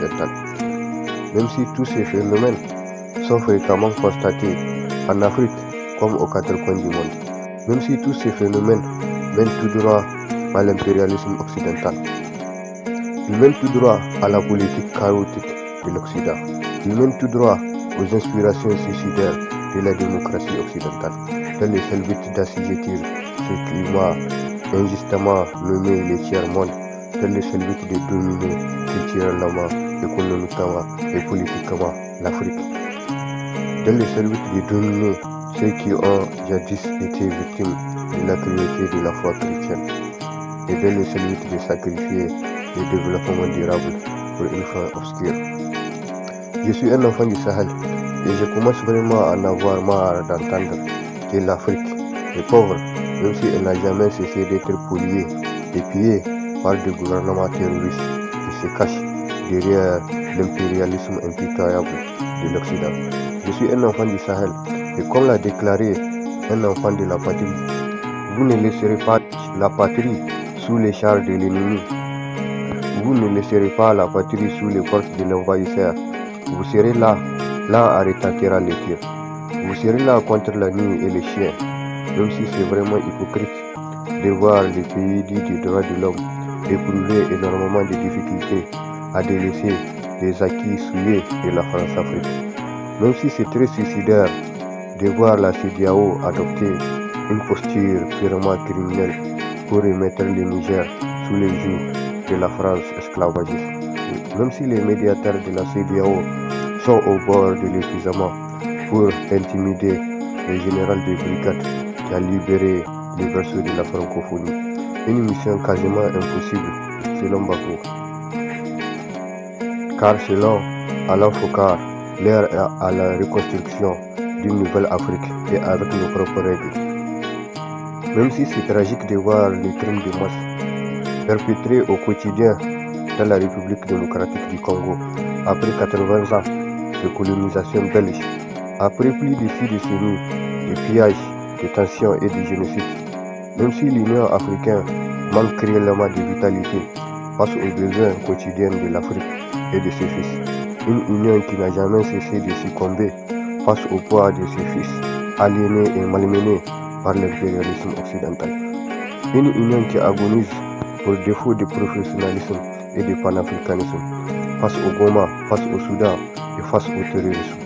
occidentale. Même si tous ces phénomènes sont fréquemment constatés en Afrique comme aux quatre coins du monde. Même si tous ces phénomènes mènent tout droit à l'impérialisme occidental. Ils mènent tout droit à la politique chaotique de l'Occident. Ils mènent tout droit aux inspirations suicidaires de la démocratie occidentale, dans les seuls buts d'assujettir ce climat injustement nommé les tiers-monde, dans les seuls buts de dominer culturellement, économiquement et politiquement l'Afrique, dans les seuls buts de dominer ceux qui ont jadis été victimes de la cruauté de la foi chrétienne, et dans les seuls buts de sacrifier le développement durable pour une fin obscure. Je suis un enfant du Sahel et je commence vraiment à en avoir marre d'entendre que l'Afrique est pauvre, même si elle n'a jamais cessé d'être polluée et pillée par des gouvernements terroristes qui se cachent derrière l'impérialisme impitoyable de l'Occident. Je suis un enfant du Sahel et comme l'a déclaré un enfant de la patrie, vous ne laisserez pas la patrie sous les chars de l'ennemi. Vous ne laisserez pas la patrie sous les portes de l'envahisseur. Vous serez là à retentira les tirs. Vous serez là contre la nuit et les chiens. Même si c'est vraiment hypocrite de voir les pays dits des droits de l'homme éprouver énormément de difficultés à délaisser les acquis souillés de la France-Afrique. Même si c'est très suicidaire de voir la CEDEAO adopter une posture purement criminelle pour remettre le Niger sous les joues de la France esclavagiste. Même si les médiateurs de la CEDEAO sont au bord de l'épuisement pour intimider le général de brigade qui a libéré les berceaux de la francophonie. Une mission quasiment impossible selon Bako. Car selon Alain Foucault, l'heure est à la reconstruction d'une nouvelle Afrique et avec nos propres règles. Même si c'est tragique de voir les crimes de masse perpétrés au quotidien dans la République démocratique du Congo, après 80 ans de colonisation belge, après plus de 6 décennies de pillages, de tensions et de génocide, même si l'Union africaine manque cruellement de vitalité face aux besoins quotidiens de l'Afrique et de ses fils, une union qui n'a jamais cessé de succomber face au poids de ses fils, aliénés et malmenés par l'impérialisme occidental, une union qui agonise pour défaut de professionnalisme et de panafricanisme, face au Goma, face au Soudan et face au terrorisme.